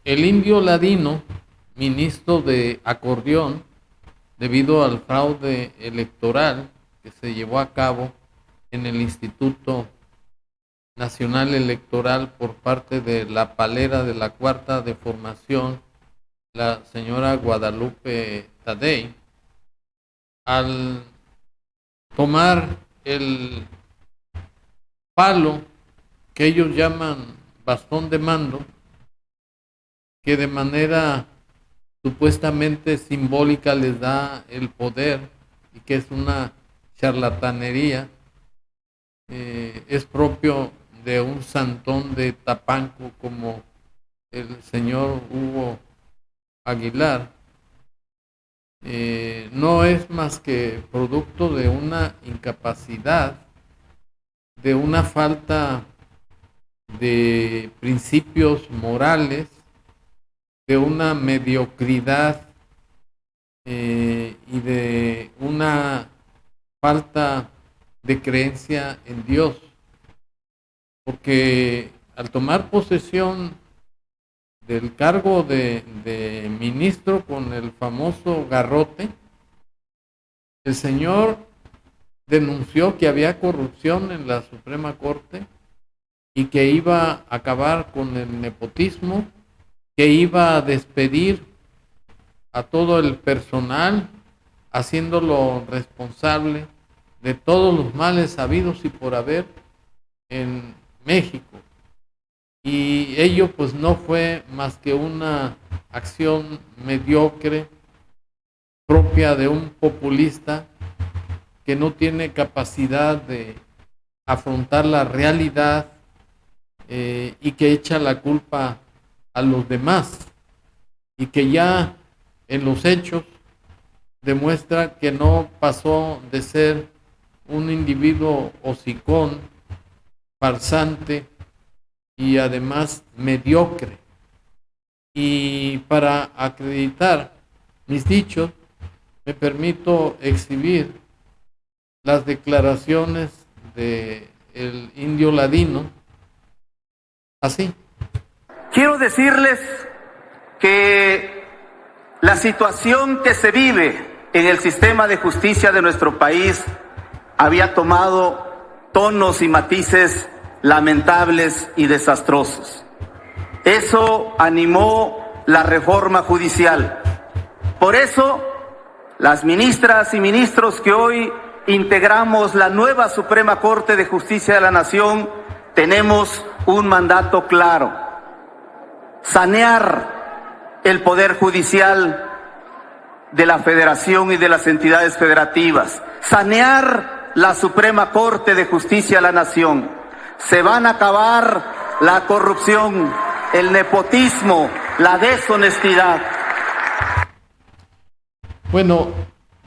el indio Ladino, ministro de acordeón, debido al fraude electoral que se llevó a cabo en el Instituto Nacional Electoral por parte de la palera de la Cuarta de Formación, la señora Guadalupe Tadei, al tomar el palo que ellos llaman bastón de mando, que de manera supuestamente simbólica les da el poder y que es una charlatanería, es propio de un santón de Tapanco como el señor Hugo Aguilar. No es más que producto de una incapacidad, de una falta de principios morales, de una mediocridad y de una falta de creencia en Dios, porque al tomar posesión del cargo de ministro con el famoso garrote, el señor denunció que había corrupción en la Suprema Corte y que iba a acabar con el nepotismo, que iba a despedir a todo el personal, haciéndolo responsable de todos los males habidos y por haber en México. Y ello pues no fue más que una acción mediocre propia de un populista que no tiene capacidad de afrontar la realidad y que echa la culpa a los demás y que ya en los hechos demuestra que no pasó de ser un individuo hocicón, farsante y además mediocre. Y para acreditar mis dichos, me permito exhibir las declaraciones de el indio Ladino, así. Quiero decirles que la situación que se vive en el sistema de justicia de nuestro país había tomado tonos y matices lamentables y desastrosos. Eso animó la reforma judicial. Por eso, las ministras y ministros que hoy integramos la nueva Suprema Corte de Justicia de la Nación tenemos un mandato claro: sanear el poder judicial de la Federación y de las entidades federativas, sanear la Suprema Corte de Justicia de la Nación. Se van a acabar la corrupción, el nepotismo, la deshonestidad. Bueno,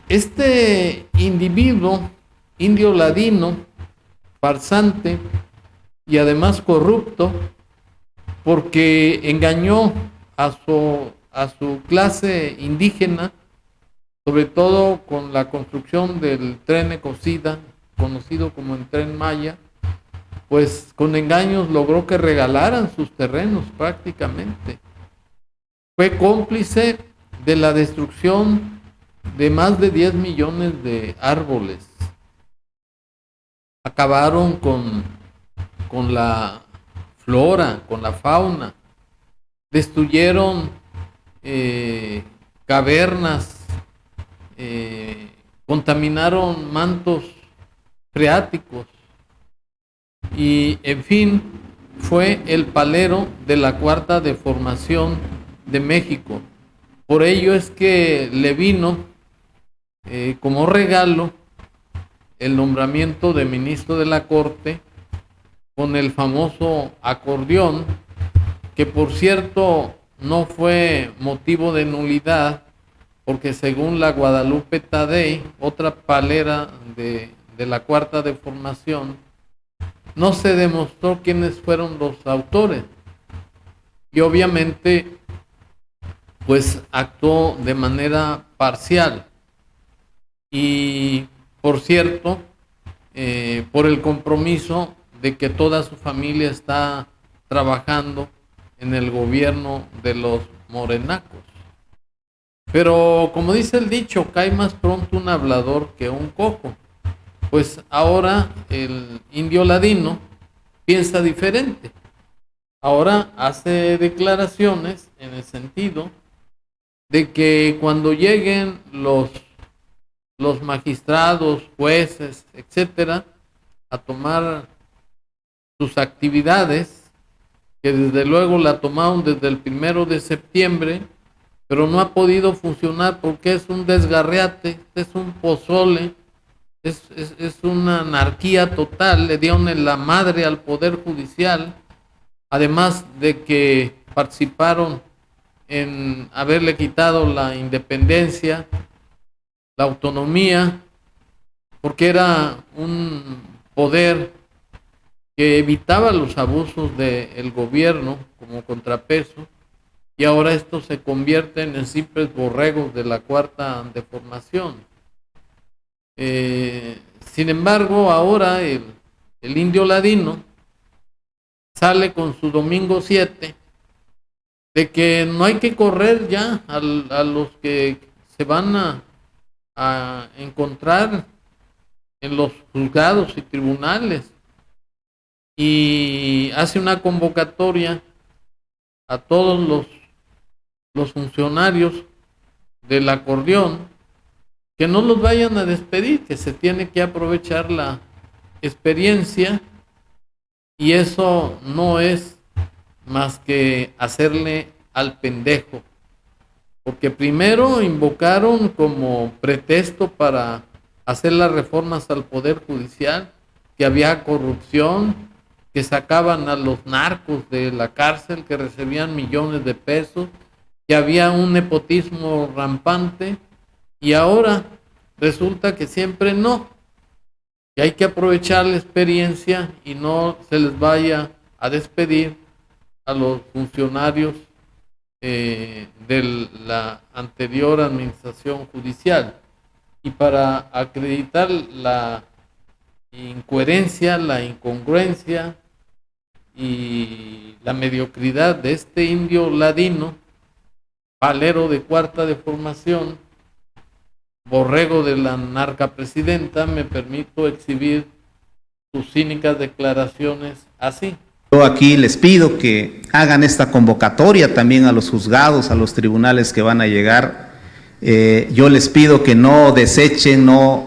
este individuo, indio Ladino, farsante y además corrupto, porque engañó a su clase indígena, sobre todo con la construcción del Tren Ecocida, conocido como el Tren Maya, pues con engaños logró que regalaran sus terrenos prácticamente. Fue cómplice de la destrucción de más de 10 millones de árboles. Acabaron con la flora, con la fauna. Destruyeron cavernas, contaminaron mantos freáticos y, en fin, fue el palero de la Cuarta de Formación de México. Por ello es que le vino como regalo el nombramiento de ministro de la Corte con el famoso acordeón, que por cierto no fue motivo de nulidad, porque según la Guadalupe Tadei, otra palera de la Cuarta de Formación, no se demostró quiénes fueron los autores. Y obviamente, pues actuó de manera parcial. Y, por cierto, por el compromiso de que toda su familia está trabajando en el gobierno de los morenacos. Pero como dice el dicho, cae más pronto un hablador que un cojo. Pues ahora el indio ladino piensa diferente. Ahora hace declaraciones en el sentido de que cuando lleguen los magistrados, jueces, etcétera, a tomar sus actividades, que desde luego la tomaron desde el 1 de septiembre, pero no ha podido funcionar porque es un desgarriate, es un pozole, es una anarquía total. Le dieron en la madre al Poder Judicial, además de que participaron en haberle quitado la independencia, la autonomía, porque era un poder que evitaba los abusos del gobierno como contrapeso, y ahora estos se convierten en simples borregos de la cuarta deformación. Sin embargo, ahora el indio ladino sale con su domingo 7 de que no hay que correr ya a los que se van a encontrar en los juzgados y tribunales, y hace una convocatoria a todos los funcionarios del acordeón que no los vayan a despedir, que se tiene que aprovechar la experiencia, y eso no es más que hacerle al pendejo, porque primero invocaron como pretexto para hacer las reformas al Poder Judicial que había corrupción, que sacaban a los narcos de la cárcel, que recibían millones de pesos, que había un nepotismo rampante, y ahora resulta que siempre no, que hay que aprovechar la experiencia y no se les vaya a despedir a los funcionarios de la anterior administración judicial. Y para acreditar la incoherencia, la incongruencia y la mediocridad de este indio ladino, palero de cuarta deformación, borrego de la narcapresidenta, me permito exhibir sus cínicas declaraciones así. Yo aquí les pido que hagan esta convocatoria también a los juzgados, a los tribunales que van a llegar. Yo les pido que no desechen, no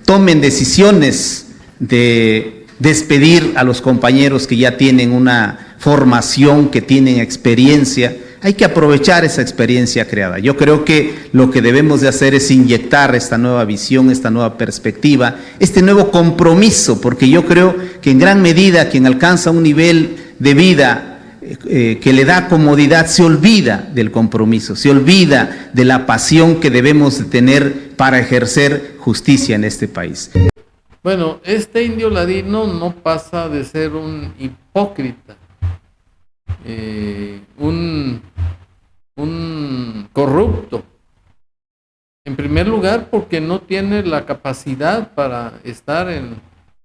tomen decisiones de despedir a los compañeros que ya tienen una formación, que tienen experiencia. Hay que aprovechar esa experiencia creada. Yo creo que lo que debemos de hacer es inyectar esta nueva visión, esta nueva perspectiva, este nuevo compromiso, porque yo creo que en gran medida quien alcanza un nivel de vida que le da comodidad se olvida del compromiso, se olvida de la pasión que debemos de tener para ejercer justicia en este país. Bueno, este indio ladino no pasa de ser un hipócrita, un corrupto. En primer lugar, porque no tiene la capacidad para estar en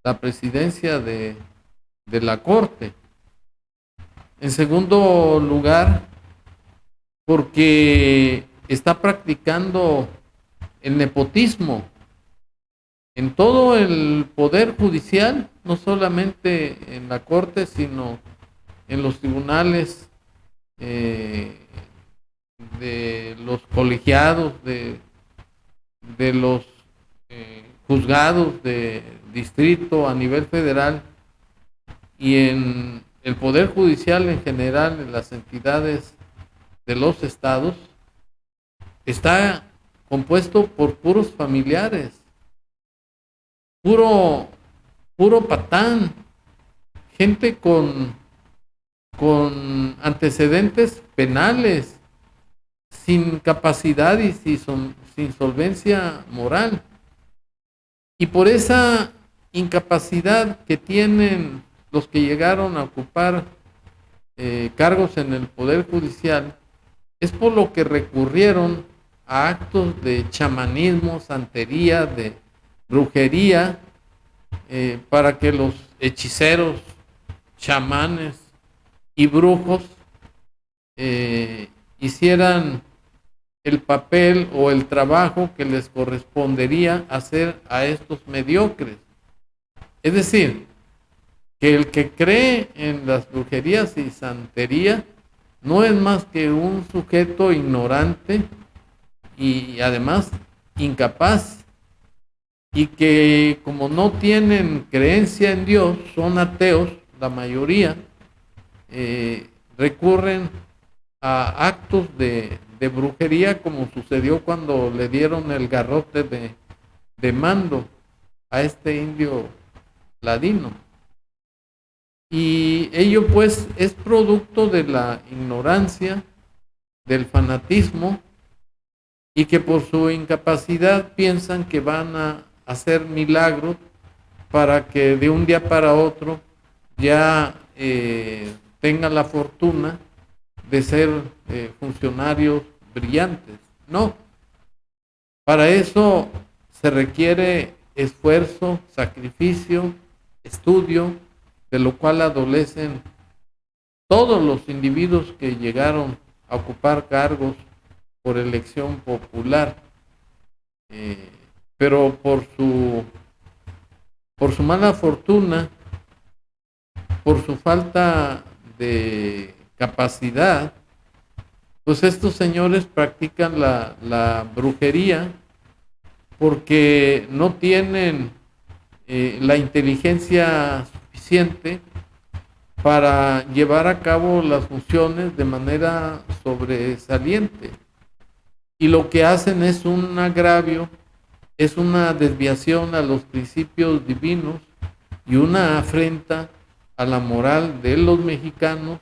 la presidencia de la Corte. En segundo lugar, porque está practicando el nepotismo en todo el Poder Judicial, no solamente en la Corte, sino en los tribunales de los colegiados, de los juzgados de distrito a nivel federal, y en el Poder Judicial en general, en las entidades de los estados, está compuesto por puros familiares, puro patán, gente con antecedentes penales, sin capacidad y sin solvencia moral. Y por esa incapacidad que tienen los que llegaron a ocupar cargos en el Poder Judicial, es por lo que recurrieron a actos de chamanismo, santería, de brujería, para que los hechiceros, chamanes, y brujos hicieran el papel o el trabajo que les correspondería hacer a estos mediocres. Es decir, que el que cree en las brujerías y santería no es más que un sujeto ignorante y además incapaz, y que como no tienen creencia en Dios, son ateos, la mayoría, recurren a actos de brujería, como sucedió cuando le dieron el garrote de mando a este indio ladino. Y ello pues es producto de la ignorancia, del fanatismo, y que por su incapacidad piensan que van a hacer milagros para que de un día para otro ya tengan la fortuna de ser funcionarios brillantes. No, para eso se requiere esfuerzo, sacrificio, estudio, de lo cual adolecen todos los individuos que llegaron a ocupar cargos por elección popular, pero por su mala fortuna, por su falta de capacidad, pues estos señores practican la brujería porque no tienen la inteligencia suficiente para llevar a cabo las funciones de manera sobresaliente. Y lo que hacen es un agravio, es una desviación a los principios divinos y una afrenta a la moral de los mexicanos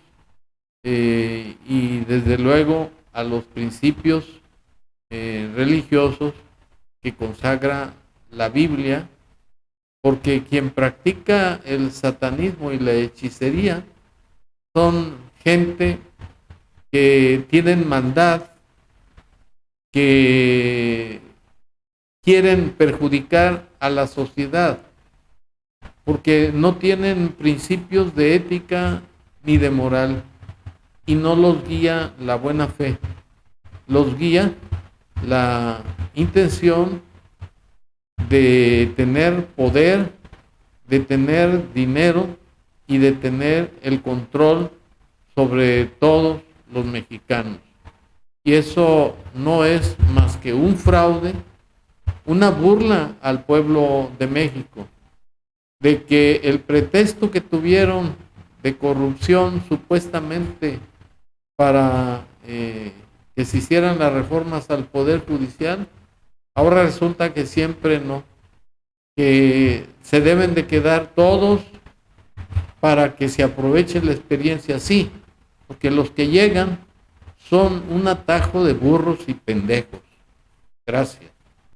y desde luego a los principios religiosos que consagra la Biblia, porque quien practica el satanismo y la hechicería son gente que tienen maldad, que quieren perjudicar a la sociedad, porque no tienen principios de ética ni de moral, y no los guía la buena fe, los guía la intención de tener poder, de tener dinero y de tener el control sobre todos los mexicanos. Y eso no es más que un fraude, una burla al pueblo de México, de que el pretexto que tuvieron de corrupción supuestamente para que se hicieran las reformas al Poder Judicial, ahora resulta que siempre no, que se deben de quedar todos para que se aproveche la experiencia, sí, porque los que llegan son un atajo de burros y pendejos. Gracias.